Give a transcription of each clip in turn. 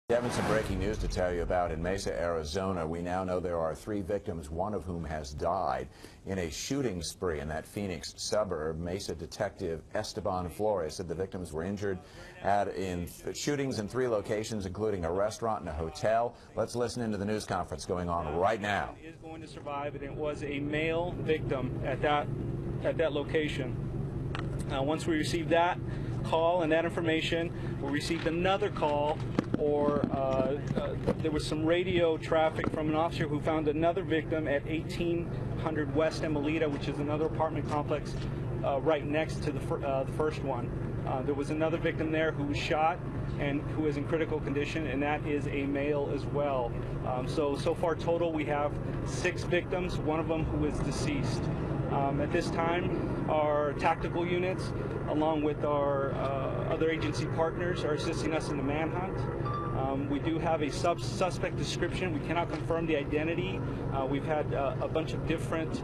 Having some breaking news to tell you about in Mesa, Arizona. We now know there are 3 victims, one of whom has died in a shooting spree in that Phoenix suburb. Mesa detective Esteban Flores said the victims were injured in shootings in 3 locations, including a restaurant and a hotel. Let's listen into the news conference going on right now. Is going to survive, and it was a male victim at that location. Once we received that call and that information, we received another call, or there was some radio traffic from an officer who found another victim at 1800 West Emelita, which is another apartment complex right next to the first one. There was another victim there who was shot and who is in critical condition, and that is a male as well. So far total we have 6 victims, one of them who is deceased. At this time, our tactical units, along with our other agency partners, are assisting us in the manhunt. We do have a suspect description. We cannot confirm the identity. We've had a bunch of different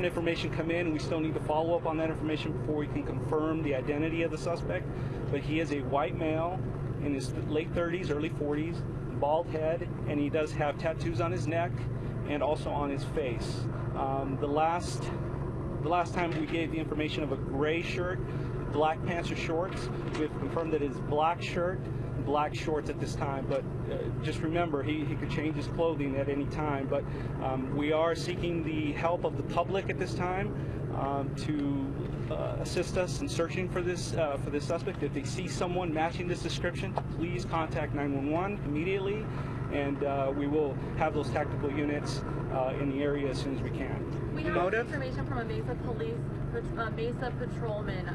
information come in. We still need to follow up on that information before we can confirm the identity of the suspect. But he is a white male in his late 30s, early 40s, bald head, and he does have tattoos on his neck and also on his face. The last time we gave the information of a gray shirt, black pants or shorts. We've confirmed that it's black shirt, black shorts at this time, but just remember, he could change his clothing at any time. But we are seeking the help of the public at this time to assist us in searching for this suspect. If they see someone matching this description, please contact 911 immediately, and we will have those tactical units in the area as soon as we can. We have information from a Mesa patrolman.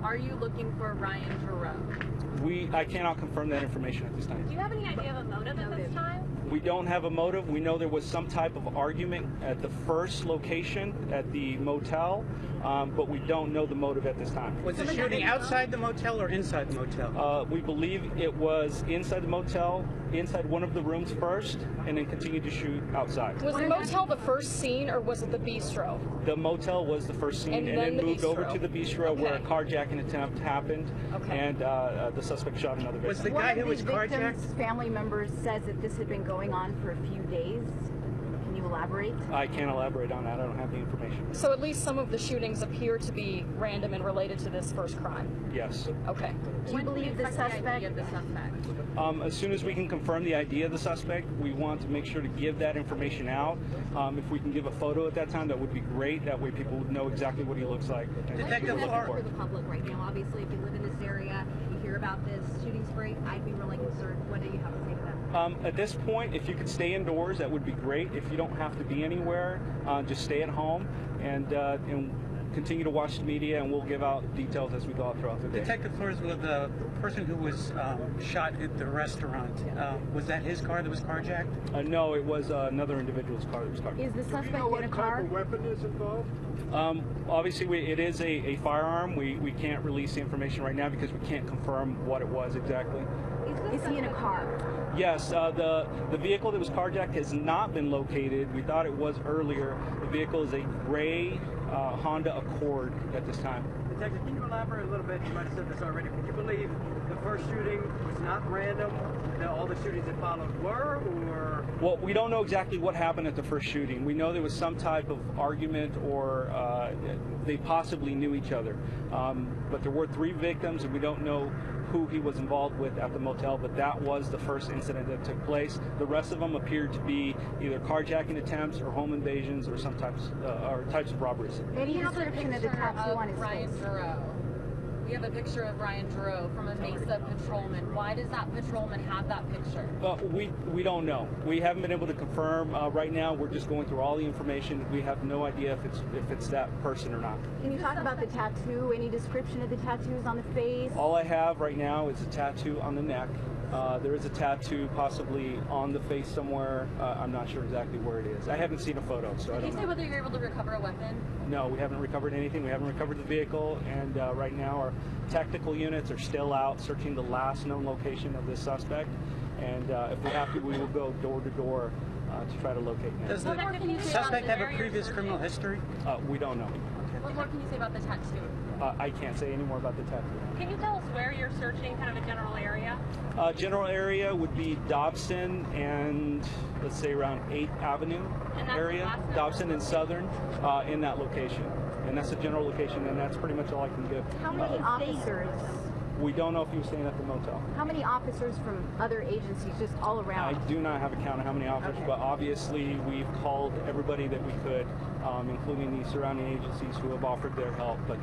Are you looking for Ryan Giroux? I cannot confirm that information at this time. Do you have any idea of a motive at this time? We don't have a motive. We know there was some type of argument at the first location at the motel, but we don't know the motive at this time. Was the shooting outside the motel or inside the motel? We believe it was inside the motel, inside one of the rooms first, and then continued to shoot outside. Was the motel the first scene, or was it the bistro? The motel was the first scene, and then moved over to the bistro where a carjacking attempt happened, and the suspect shot another victim. Was the guy who was carjacked? One of the victim's family members says that this had been going on for a few days. Can you elaborate? I can't elaborate on that. I don't have the information. So at least some of the shootings appear to be random and related to this first crime? Yes. Okay. Do you believe the suspect? As soon as we can confirm the ID of the suspect, we want to make sure to give that information out. If we can give a photo at that time, that would be great. That way people would know exactly what he looks like. Detective for the public right now. Obviously, if you live in this area, you hear about this shooting spree, I'd be really concerned. What do you have to say to that? At this point, if you could stay indoors, that would be great. If you don't have to be anywhere, just stay at home and continue to watch the media, and we'll give out details as we go out throughout the day. Detective Flores, with the person who was shot at the restaurant, was that his car that was carjacked? No, it was another individual's car that was carjacked. Is the suspect in a car? What type of weapon is involved? Obviously, it is a firearm. We can't release the information right now because we can't confirm what it was exactly. Is he in a car? Yes, the vehicle that was carjacked has not been located. We thought it was earlier. The vehicle is a gray Honda Accord at this time. Detective, can you elaborate a little bit? You might have said this already. Could you believe the first shooting was not random, that all the shootings that followed were, or? Well, we don't know exactly what happened at the first shooting. We know there was some type of argument, or they possibly knew each other. But there were 3 victims, and we don't know who he was involved with at the motel, but that was the first incident that took place. The rest of them appeared to be either carjacking attempts or home invasions or some types of robberies. Any description of the tattoo on his Ryan face? Giroux. We have a picture of Ryan Giroux from a Mesa patrolman. Why does that patrolman have that picture? We don't know. We haven't been able to confirm. Right now, we're just going through all the information. We have no idea if it's that person or not. Can you talk about the tattoo? Any description of the tattoos on the face? All I have right now is a tattoo on the neck. There is a tattoo possibly on the face somewhere. I'm not sure exactly where it is. I haven't seen a photo, so I don't know. Can you say whether you're able to recover a weapon? No, we haven't recovered anything. We haven't recovered the vehicle, and right now our tactical units are still out searching the last known location of this suspect. And if we're happy, we will go door to door to try to locate him. Does the suspect have a previous criminal history? We don't know. What more can you say about the tattoo? I can't say any more about the tattoo. Can you tell us where you're searching, kind of a general area? General area would be Dobson and let's say around 8th Avenue And that's area. the last number? Dobson and Southern in that location. And that's a general location, and that's pretty much all I can give. How many officers? We don't know if he was staying at the motel. How many officers from other agencies, just all I around? do not have a count of how many officers, Okay. but obviously we've called everybody that we could, including the surrounding agencies who have offered their help. But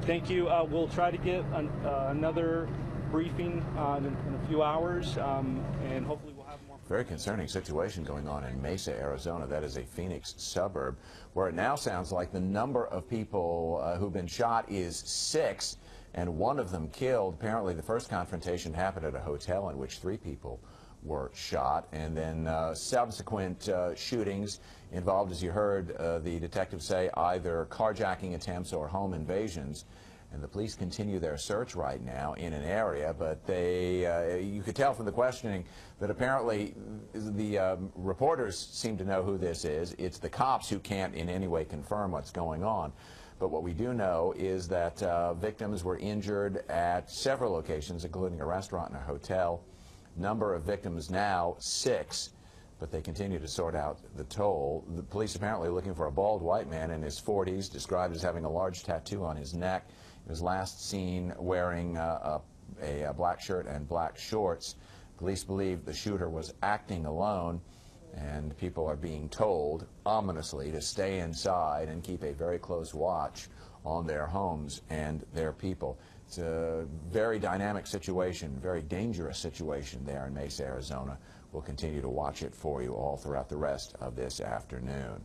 thank you. We'll try to get another briefing in a few hours, and hopefully we'll have more. Very concerning situation going on in Mesa, Arizona. That is a Phoenix suburb where it now sounds like the number of people who've been shot is 6 and one of them killed. Apparently the first confrontation happened at a hotel in which 3 people were shot, and then subsequent shootings involved, as you heard the detective say, either carjacking attempts or home invasions. And the police continue their search right now in an area, but you could tell from the questioning that apparently the reporters seem to know who this is. It's the cops who can't in any way confirm what's going on. But what we do know is that victims were injured at several locations, including a restaurant and a hotel. Number of victims now 6, but they continue to sort out the toll. The police apparently looking for a bald white man in his 40s, described as having a large tattoo on his neck. He was last seen wearing a black shirt and black shorts. Police believe the shooter was acting alone, and people are being told, ominously, to stay inside and keep a very close watch on their homes and their people. It's a very dynamic situation, very dangerous situation there in Mesa, Arizona. We'll continue to watch it for you all throughout the rest of this afternoon.